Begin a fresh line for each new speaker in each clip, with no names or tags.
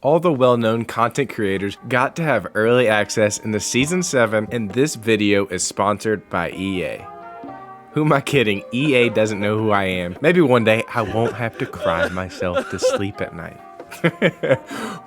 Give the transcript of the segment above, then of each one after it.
all the well-known content creators got to have early access into Season 7, and this video is sponsored by EA. Who am I kidding? EA doesn't know who I am. Maybe one day I won't have to cry myself to sleep at night.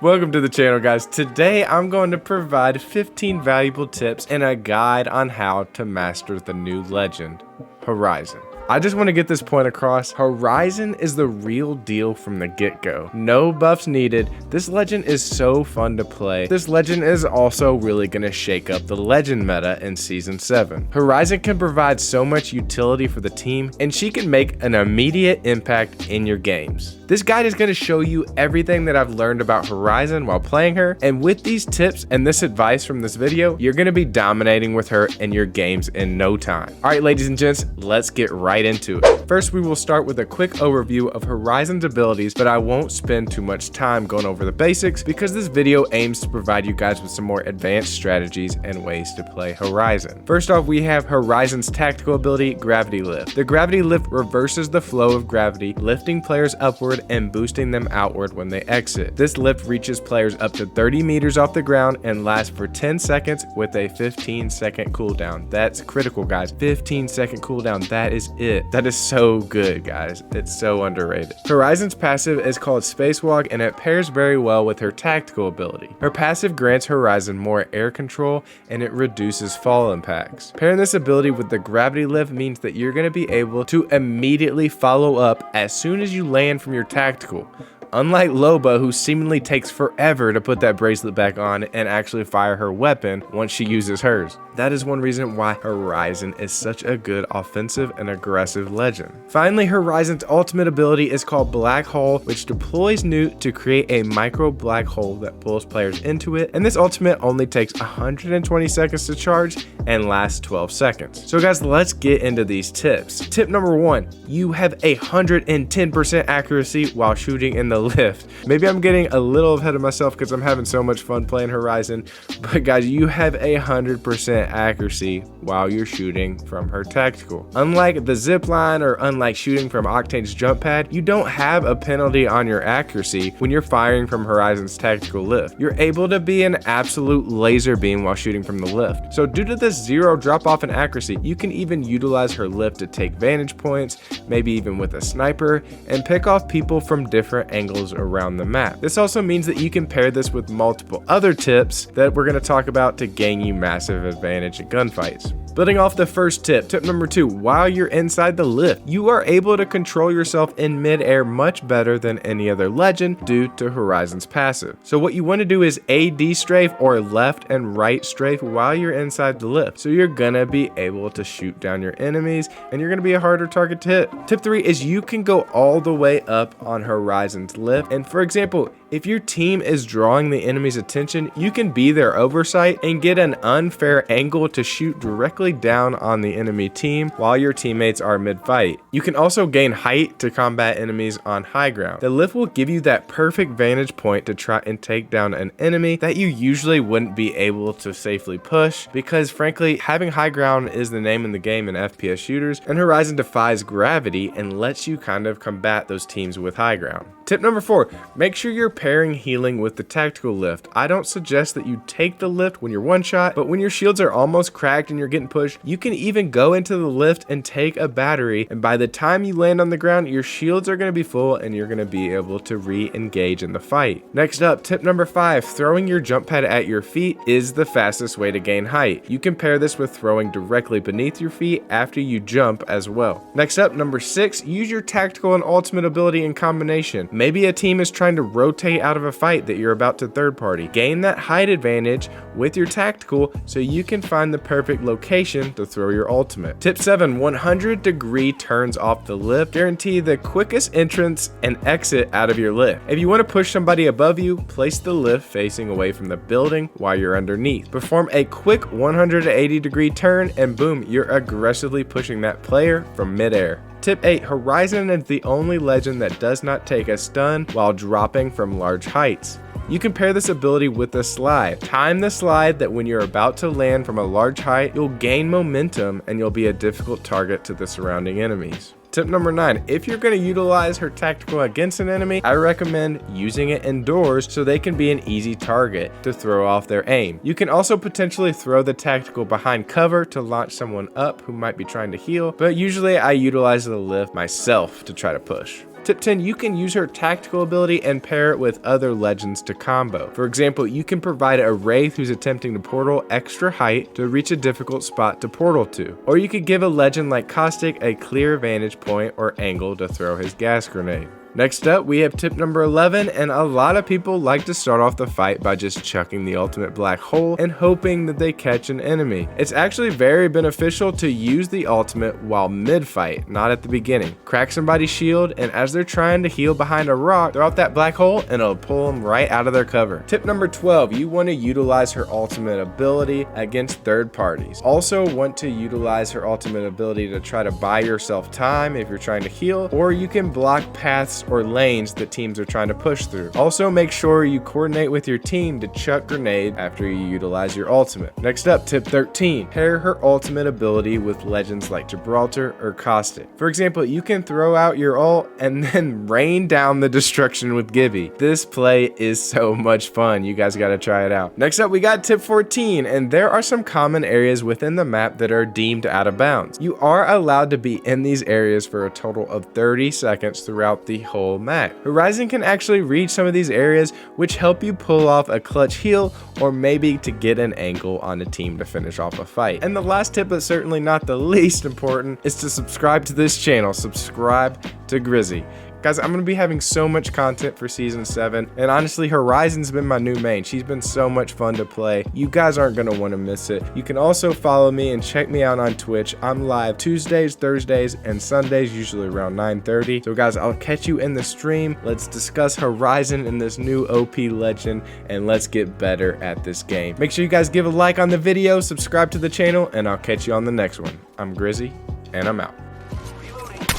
Welcome to the channel, guys. Today I'm going to provide 15 valuable tips and a guide on how to master the new legend, Horizon. I just want to get this point across. Horizon is the real deal from the get-go. No buffs needed. This legend is so fun to play. This legend is also really going to shake up the legend meta in Season 7. Horizon can provide so much utility for the team, and she can make an immediate impact in your games. This guide is going to show you everything that I've learned about Horizon while playing her, and with these tips and this advice from this video, you're going to be dominating with her in your games in no time. Alright, ladies and gents, let's get right into it. First, we will start with a quick overview of Horizon's abilities, but I won't spend too much time going over the basics because this video aims to provide you guys with some more advanced strategies and ways to play Horizon. First off, we have Horizon's tactical ability, Gravity Lift. The Gravity Lift reverses the flow of gravity, lifting players upward and boosting them outward when they exit. This lift reaches players up to 30 meters off the ground and lasts for 10 seconds with a 15-second cooldown. That's critical, guys. 15-second cooldown, that is it. That is so good, guys. It's so underrated. Horizon's passive is called Spacewalk, and it pairs very well with her tactical ability. Her passive grants Horizon more air control, and it reduces fall impacts. Pairing this ability with the Gravity Lift means that you're going to be able to immediately follow up as soon as you land from your tactical. Unlike Loba, who seemingly takes forever to put that bracelet back on and actually fire her weapon once she uses hers. That is one reason why Horizon is such a good offensive and aggressive legend. Finally, Horizon's ultimate ability is called Black Hole, which deploys Newt to create a micro black hole that pulls players into it, and this ultimate only takes 120 seconds to charge and lasts 12 seconds. So guys, let's get into these tips. Tip number 1, you have 110% accuracy while shooting in the lift. Maybe I'm getting a little ahead of myself because I'm having so much fun playing Horizon, but guys, you have 100% accuracy while you're shooting from her tactical. Unlike the zipline or unlike shooting from Octane's jump pad, you don't have a penalty on your accuracy when you're firing from Horizon's tactical lift. You're able to be an absolute laser beam while shooting from the lift. So due to this zero drop off in accuracy, you can even utilize her lift to take vantage points, maybe even with a sniper, and pick off people from different angles around the map. This also means that you can pair this with multiple other tips that we're going to talk about to gain you massive advantage in gunfights. Building off the first tip, tip number 2, while you're inside the lift, you are able to control yourself in midair much better than any other legend due to Horizon's passive. So what you want to do is AD strafe or left and right strafe while you're inside the lift. So you're gonna be able to shoot down your enemies and you're gonna be a harder target to hit. Tip 3 is you can go all the way up on Horizon's lift, and for example, if your team is drawing the enemy's attention, you can be their oversight and get an unfair angle to shoot directly down on the enemy team while your teammates are mid-fight. You can also gain height to combat enemies on high ground. The lift will give you that perfect vantage point to try and take down an enemy that you usually wouldn't be able to safely push, because frankly, having high ground is the name in the game in FPS shooters, and Horizon defies gravity and lets you kind of combat those teams with high ground. Tip number 4, make sure you're pairing healing with the tactical lift. I don't suggest that you take the lift when you're one shot, but when your shields are almost cracked and you're getting pushed, you can even go into the lift and take a battery, and by the time you land on the ground, your shields are going to be full and you're going to be able to re-engage in the fight. Next up, tip number 5, throwing your jump pad at your feet is the fastest way to gain height. You can pair this with throwing directly beneath your feet after you jump as well. Next up, number 6, use your tactical and ultimate ability in combination. Maybe a team is trying to rotate out of a fight that you're about to third party. Gain that height advantage with your tactical so you can find the perfect location to throw your ultimate. Tip 7, 100-degree turns off the lift. Guarantee the quickest entrance and exit out of your lift. If you want to push somebody above you, place the lift facing away from the building while you're underneath. Perform a quick 180-degree turn and boom, you're aggressively pushing that player from midair. Tip 8, Horizon is the only legend that does not take a stun while dropping from large heights. You can pair this ability with a slide. Time the slide that when you're about to land from a large height, you'll gain momentum and you'll be a difficult target to the surrounding enemies. Tip number 9, if you're going to utilize her tactical against an enemy, I recommend using it indoors so they can be an easy target to throw off their aim. You can also potentially throw the tactical behind cover to launch someone up who might be trying to heal, but usually I utilize the lift myself to try to push. Tip 10, you can use her tactical ability and pair it with other legends to combo. For example, you can provide a Wraith who's attempting to portal extra height to reach a difficult spot to portal to. Or you could give a legend like Caustic a clear vantage point or angle to throw his gas grenade. Next up, we have tip number 11, and a lot of people like to start off the fight by just chucking the ultimate black hole and hoping that they catch an enemy. It's actually very beneficial to use the ultimate while mid-fight, not at the beginning. Crack somebody's shield, and as they're trying to heal behind a rock, throw out that black hole and it'll pull them right out of their cover. Tip number 12, you want to utilize her ultimate ability against third parties. Also want to utilize her ultimate ability to try to buy yourself time if you're trying to heal, or you can block paths or lanes that teams are trying to push through. Also make sure you coordinate with your team to chuck grenade after you utilize your ultimate. Next up, tip 13, pair her ultimate ability with legends like Gibraltar or Caustic. For example, you can throw out your ult and then rain down the destruction with Gibby. This play is so much fun. You guys gotta try it out. Next up, we got tip 14, and there are some common areas within the map that are deemed out of bounds. You are allowed to be in these areas for a total of 30 seconds throughout the whole map. Horizon can actually read some of these areas, which help you pull off a clutch heal or maybe to get an angle on a team to finish off a fight. And the last tip, but certainly not the least important, is to subscribe to this channel. Subscribe to Grizzy. Guys, I'm going to be having so much content for Season 7, and honestly, Horizon's been my new main. She's been so much fun to play. You guys aren't going to want to miss it. You can also follow me and check me out on Twitch. I'm live Tuesdays, Thursdays, and Sundays, usually around 9:30. So guys, I'll catch you in the stream. Let's discuss Horizon and this new OP legend, and let's get better at this game. Make sure you guys give a like on the video, subscribe to the channel, and I'll catch you on the next one. I'm Grizzy, and I'm out.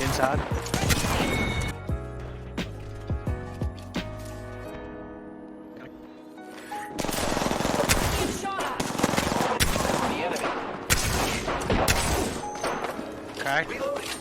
Inside. Cracked.